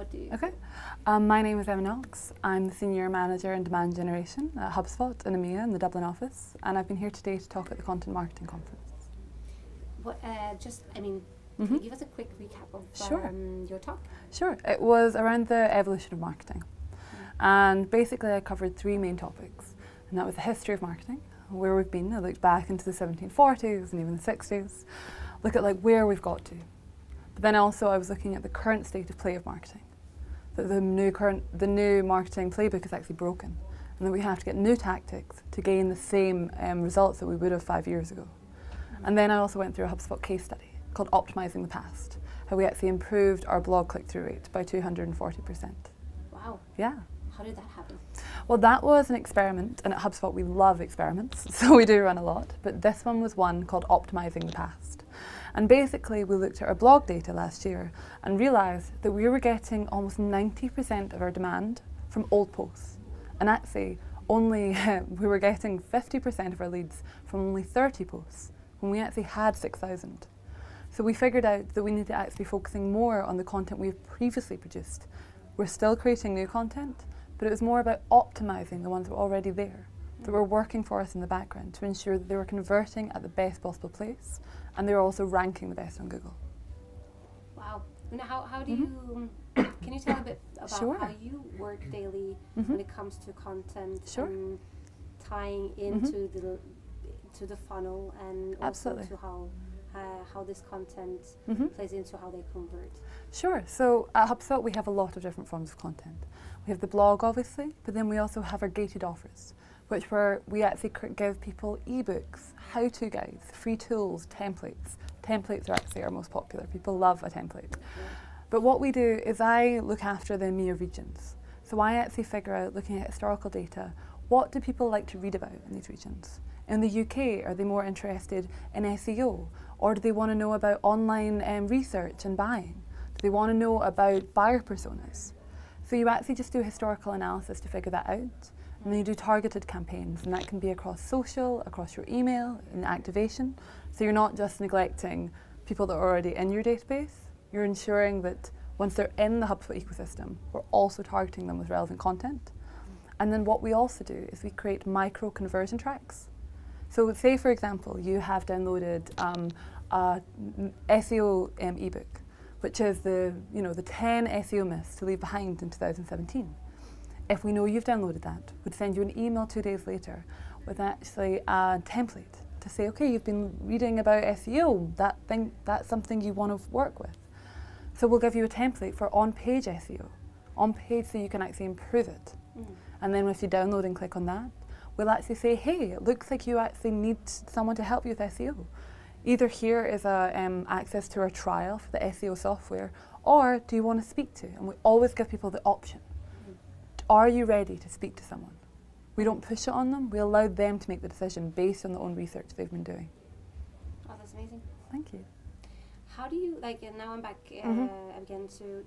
What do you Okay. My name is Knox. I'm the Senior Manager in Demand Generation at HubSpot in EMEA in the Dublin office, and I've been here today to talk at the Content Marketing Conference. What, can you give us a quick recap of your talk? Sure. It was around the evolution of marketing. And basically I covered three main topics, and that was the history of marketing, where we've been. I looked back into the 1740s and even the 60s, look at where we've got to. But then also I was looking at the current state of play of marketing, that the new marketing playbook is actually broken, and that we have to get new tactics to gain the same results that we would have 5 years ago. And then I also went through a HubSpot case study called Optimizing the Past, how we actually improved our blog click-through rate by 240%. Wow. Yeah. How did that happen? Well, that was an experiment, and at HubSpot we love experiments, so we do run a lot, but this one was one called Optimizing the Past. And basically we looked at our blog data last year and realised that we were getting almost 90% of our demand from old posts, and actually only we were getting 50% of our leads from only 30 posts when we actually had 6,000. So we figured out that we need to actually be focusing more on the content we've previously produced. We're still creating new content, but it was more about optimizing the ones that were already there, that were working for us in the background to ensure that they were converting at the best possible place, and they were also ranking the best on Google. Wow. And how do you, can you tell a bit about Sure. how you work daily when it comes to content Sure. and tying into to the funnel, and also Absolutely. to how this content plays into how they convert? Sure. So at HubSpot we have a lot of different forms of content. We have the blog obviously, but then we also have our gated offers, which where we actually give people ebooks, how-to guides, free tools, templates. Templates are actually our most popular. People love a template. But what we do is I look after the EMEA regions. So I actually figure out, looking at historical data, what do people like to read about in these regions? In the UK, are they more interested in SEO? Or do they want to know about online research and buying? Do they want to know about buyer personas? So you actually just do historical analysis to figure that out. And then you do targeted campaigns, and that can be across social, across your email, and activation. So you're not just neglecting people that are already in your database. You're ensuring that once they're in the HubSpot ecosystem, we're also targeting them with relevant content. And then what we also do is we create micro conversion tracks. So say, for example, you have downloaded a SEO ebook, which is the 10 SEO myths to leave behind in 2017. If we know you've downloaded that, we'd send you an email 2 days later with actually a template to say, okay, you've been reading about SEO, that's something you want to work with. So we'll give you a template for on-page SEO, on-page so you can actually improve it. And then if you download and click on that, we'll actually say, hey, it looks like you actually need someone to help you with SEO. Either here is access to our trial for the SEO software, or do you want to speak to? And we always give people the option. Are you ready to speak to someone? We don't push it on them, we allow them to make the decision based on their own research they've been doing. Oh, that's amazing. Thank you. How do you, and now I'm back again to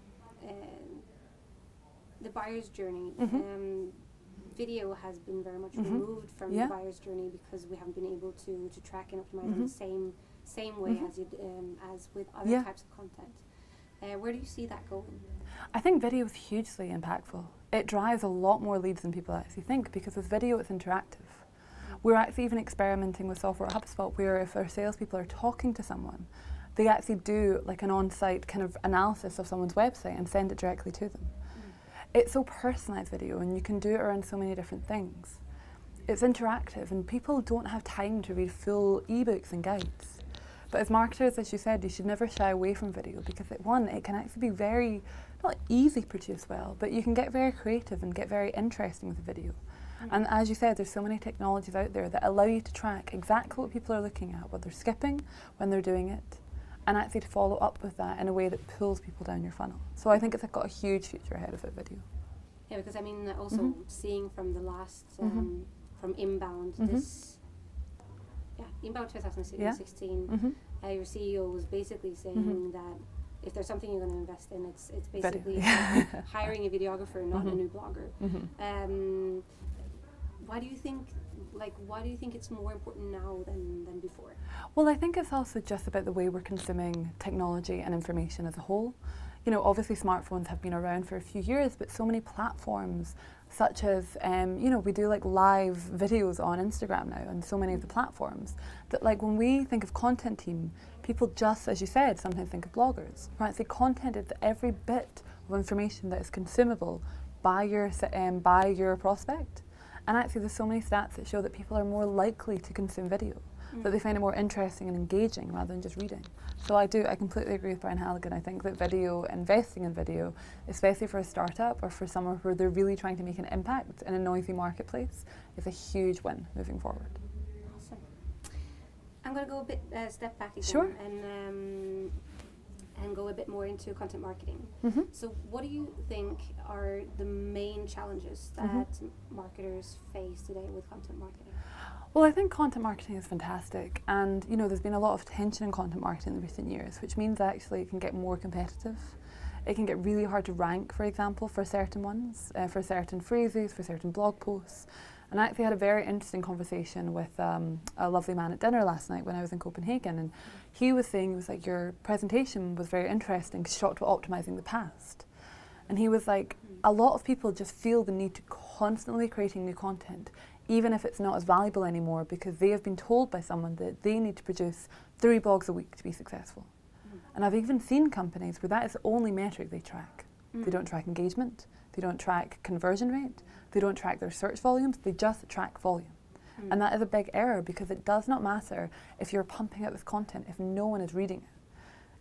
the buyer's journey. Video has been very much removed from the buyer's journey because we haven't been able to track and optimize in the same way as with other types of content. Where do you see that going? I think video is hugely impactful. It drives a lot more leads than people actually think, because with video it's interactive. We're actually even experimenting with software at HubSpot where if our salespeople are talking to someone, they actually do an on-site kind of analysis of someone's website and send it directly to them. It's so personalised video, and you can do it around so many different things. It's interactive, and people don't have time to read full ebooks and guides. But as marketers, as you said, you should never shy away from video, because it can actually be very, not easy to produce well, but you can get very creative and get very interesting with the video. And as you said, there's so many technologies out there that allow you to track exactly what people are looking at, what they're skipping, when they're doing it, and actually to follow up with that in a way that pulls people down your funnel. So I think it's got a huge future ahead of it, video. Yeah, because also seeing from the last, from Inbound, Inbound 2016, your CEO was basically saying that if there's something you're going to invest in, it's basically hiring a videographer, not a new blogger. Why do you think it's more important now than before? Well, I think it's also just about the way we're consuming technology and information as a whole. you know, obviously smartphones have been around for a few years, but so many platforms such as, you know, we do like live videos on Instagram now and so many of the platforms that like when we think of content team, people just, as you said, sometimes think of bloggers, right? So content is every bit of information that is consumable by your prospect. And actually there's so many stats that show that people are more likely to consume video, that they find it more interesting and engaging rather than just reading. So I completely agree with Brian Halligan. I think that investing in video, especially for a startup or for someone where they're really trying to make an impact in a noisy marketplace, is a huge win moving forward. Awesome. I'm going to go a bit step back again. Sure. And go a bit more into content marketing. Mm-hmm. So what do you think are the main challenges that marketers face today with content marketing? Well, I think content marketing is fantastic, and you know, there's been a lot of tension in content marketing in recent years, which means actually it can get more competitive. It can get really hard to rank, for example, for certain ones, for certain phrases, for certain blog posts. And I actually had a very interesting conversation with a lovely man at dinner last night when I was in Copenhagen, and he was saying, he was like, your presentation was very interesting, she talked about optimizing the past. And he was like, a lot of people just feel the need to constantly creating new content, even if it's not as valuable anymore, because they have been told by someone that they need to produce 3 blogs a week to be successful. And I've even seen companies where that is the only metric they track. They don't track engagement, they don't track conversion rate, they don't track their search volumes, they just track volume. And that is a big error, because it does not matter if you're pumping out this content if no one is reading it.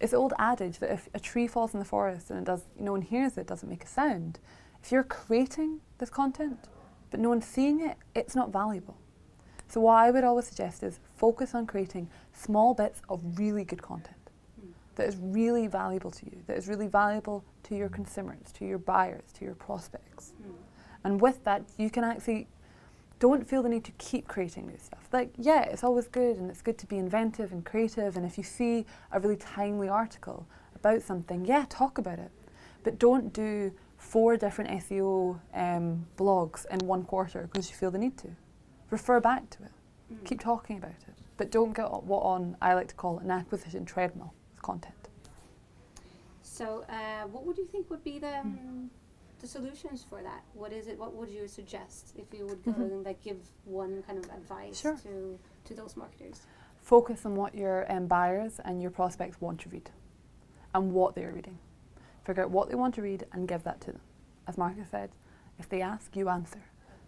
It's the old adage that if a tree falls in the forest and no one hears it, doesn't make a sound. If you're creating this content but no one's seeing it, it's not valuable. So what I would always suggest is focus on creating small bits of really good content that is really valuable to you, that is really valuable to your consumers, to your buyers, to your prospects. And with that, you can actually don't feel the need to keep creating new stuff. Like, yeah, it's always good, and it's good to be inventive and creative, and if you see a really timely article about something, yeah, talk about it. But don't do 4 different SEO blogs in 1 quarter because you feel the need to. Refer back to it. Keep talking about it. But don't get what I like to call an acquisition treadmill with content. So what would you think would be the solutions for that? What is it? What would you suggest if you would go and like give one kind of advice to those marketers? Focus on what your buyers and your prospects want to read and what they're reading. Figure out what they want to read and give that to them. As Marcus said, if they ask, you answer.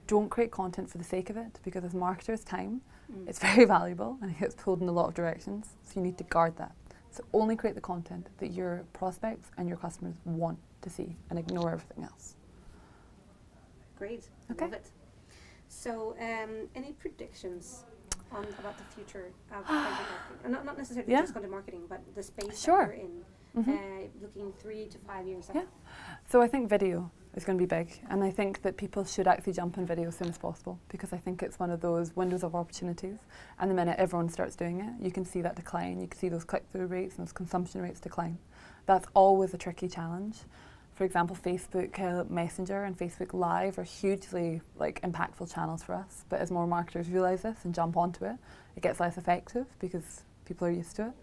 Don't create content for the sake of it, because as marketers' time, it's very valuable and it gets pulled in a lot of directions, so you need to guard that. So only create the content that your prospects and your customers want to see and ignore everything else. Great, Okay. love it. So any predictions about the future of content marketing? Not necessarily just content marketing, but the space that we're in. Looking 3 to 5 years ahead. So I think video is going to be big, and I think that people should actually jump on video as soon as possible, because I think it's one of those windows of opportunities, and the minute everyone starts doing it, you can see that decline, you can see those click-through rates and those consumption rates decline. That's always a tricky challenge. For example, Facebook Messenger and Facebook Live are hugely impactful channels for us, but as more marketers realise this and jump onto it, it gets less effective because people are used to it.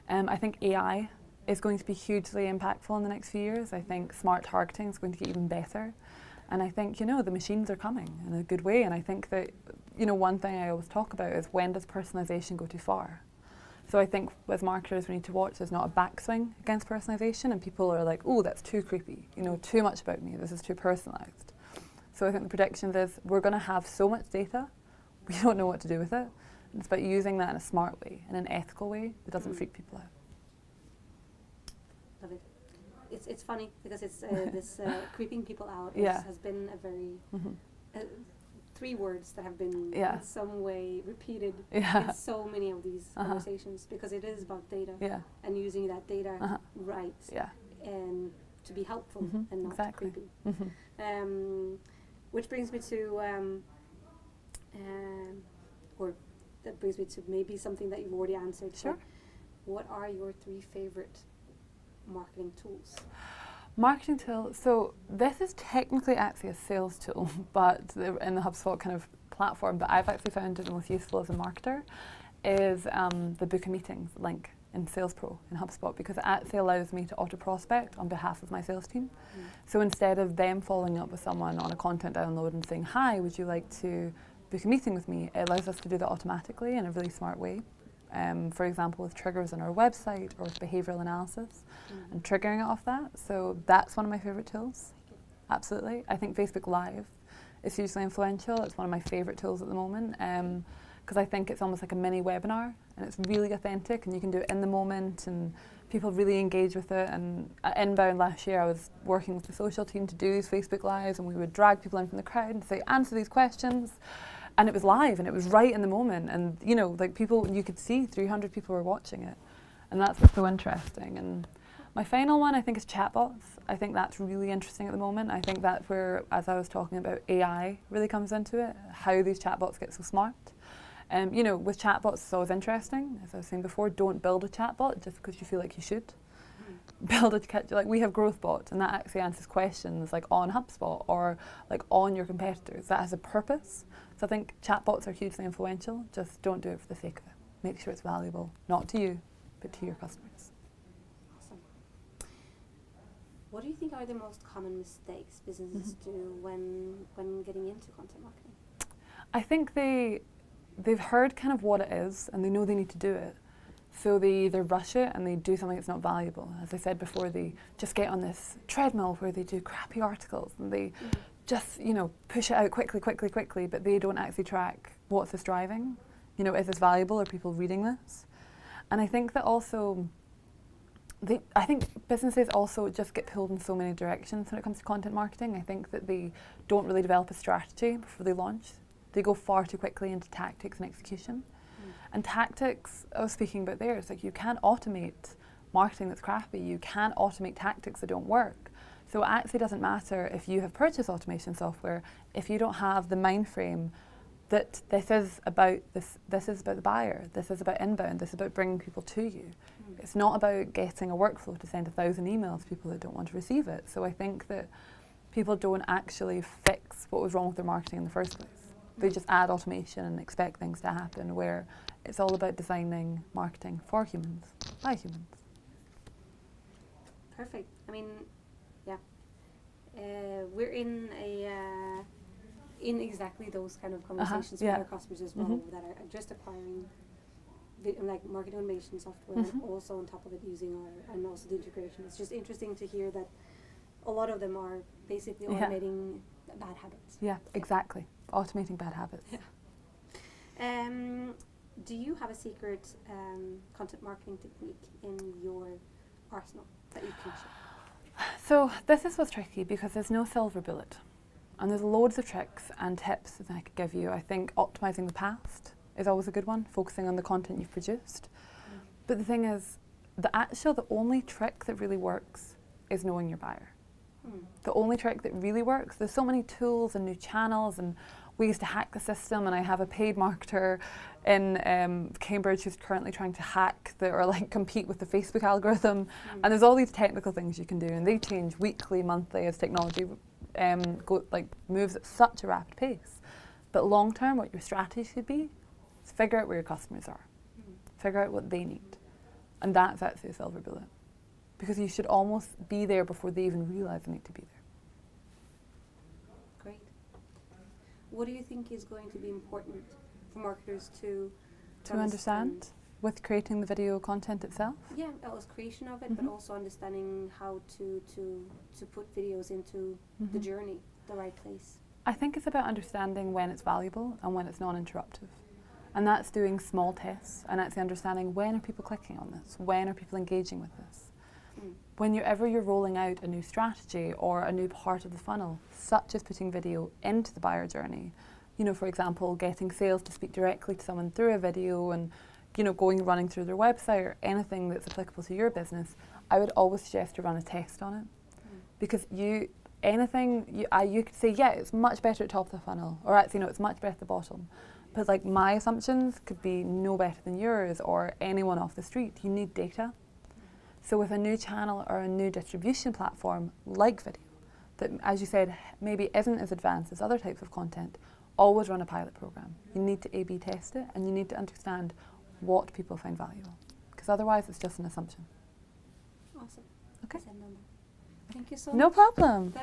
I think AI is going to be hugely impactful in the next few years. I think smart targeting is going to get even better. And I think, the machines are coming in a good way. And I think that, one thing I always talk about is, when does personalisation go too far? So I think as marketers we need to watch there's not a backswing against personalisation, and people are like, oh, that's too creepy, too much about me, this is too personalised. So I think the predictions is we're going to have so much data, we don't know what to do with it. And it's about using that in a smart way, in an ethical way that doesn't freak people out. Love it. It's funny because it's this creeping people out has been a very 3 words that have been in some way repeated in so many of these conversations, because it is about data and using that data right and to be helpful and not creepy. Which brings me to or that brings me to maybe something that you've already answered. Sure. What are your 3 favorite marketing tools? Marketing tool. So this is technically actually a sales tool, but in the HubSpot kind of platform. But I've actually found it the most useful as a marketer is the book a meetings link. in Sales Pro in HubSpot because it actually allows me to auto-prospect on behalf of my sales team. So instead of them following up with someone on a content download and saying, hi, would you like to book a meeting with me? It allows us to do that automatically in a really smart way. For example, with triggers on our website or with behavioural analysis and triggering it off that. So that's one of my favourite tools. Absolutely. I think Facebook Live is hugely influential. It's one of my favourite tools at the moment because I think it's almost like a mini webinar and it's really authentic and you can do it in the moment and people really engage with it. And at Inbound last year I was working with the social team to do these Facebook Lives and we would drag people in from the crowd and say, answer these questions. And it was live and it was right in the moment and you know, like people, you could see 300 people were watching it and that's what's so interesting. And my final one I think is chatbots. I think that's really interesting at the moment. I think that's where, as I was talking about, AI really comes into it, how these chatbots get so smart. You know, with chatbots it's always interesting. As I was saying before, don't build a chatbot just because you feel like you should. Build a, like we have growth bots and that actually answers questions like on HubSpot or like on your competitors. That has a purpose. So I think chatbots are hugely influential. Just don't do it for the sake of it. Make sure it's valuable, not to you, but to your customers. Awesome. What do you think are the most common mistakes businesses do when getting into content marketing? I think they've heard kind of what it is and they know they need to do it. So they either rush it and they do something that's not valuable. As I said before, they just get on this treadmill where they do crappy articles and they just, you know, push it out quickly, but they don't actually track what's this driving. You know, is this valuable? Are people reading this? And I think that also, I think businesses also just get pulled in so many directions when it comes to content marketing. I think that they don't really develop a strategy before they launch. They go far too quickly into tactics and execution. And tactics, I was speaking about there, it's like you can't automate marketing that's crappy. You can't automate tactics that don't work. So it actually doesn't matter if you have purchased automation software, if you don't have the mind frame that this is about the buyer, this is about inbound, this is about bringing people to you. It's not about getting a workflow to send 1,000 emails to people that don't want to receive it. So I think that people don't actually fix what was wrong with their marketing in the first place. They just add automation and expect things to happen where it's all about designing marketing for humans, by humans. Perfect. I mean, yeah. We're in in exactly those kind of conversations with our customers as well that are just acquiring like marketing automation software and also on top of it using and also the integration. It's just interesting to hear that a lot of them are basically automating bad habits. Yeah, exactly. Automating bad habits. Yeah. Do you have a secret content marketing technique in your arsenal that you can share? So this is what's tricky because there's no silver bullet. And there's loads of tricks and tips that I could give you. I think optimizing the past is always a good one, focusing on the content you've produced. But the thing is, the only trick that really works is knowing your buyer. The only trick that really works, there's so many tools and new channels and ways to hack the system, and I have a paid marketer in Cambridge who's currently trying to hack or like compete with the Facebook algorithm, and there's all these technical things you can do, and they change weekly, monthly as technology moves at such a rapid pace. But long term, what your strategy should be is figure out where your customers are, figure out what they need, and that's actually a silver bullet. Because you should almost be there before they even realize they need to be there. Great. What do you think is going to be important for marketers to understand with creating the video content itself? Yeah, that was creation of it, but also understanding how to put videos into the journey, the right place. I think it's about understanding when it's valuable and when it's non-interruptive. And that's doing small tests and actually understanding when are people clicking on this, when are people engaging with this. Whenever you're rolling out a new strategy or a new part of the funnel, such as putting video into the buyer journey, you know, for example, getting sales to speak directly to someone through a video and, you know, running through their website or anything that's applicable to your business, I would always suggest to run a test on it. Because you could say, yeah, it's much better at top of the funnel, or actually, no, it's much better at the bottom. But like my assumptions could be no better than yours or anyone off the street. You need data. So with a new channel or a new distribution platform like video, that, as you said, maybe isn't as advanced as other types of content, always run a pilot program. You need to A/B test it and you need to understand what people find valuable. because otherwise it's just an assumption. Awesome. Okay. Thank you so No much. problem.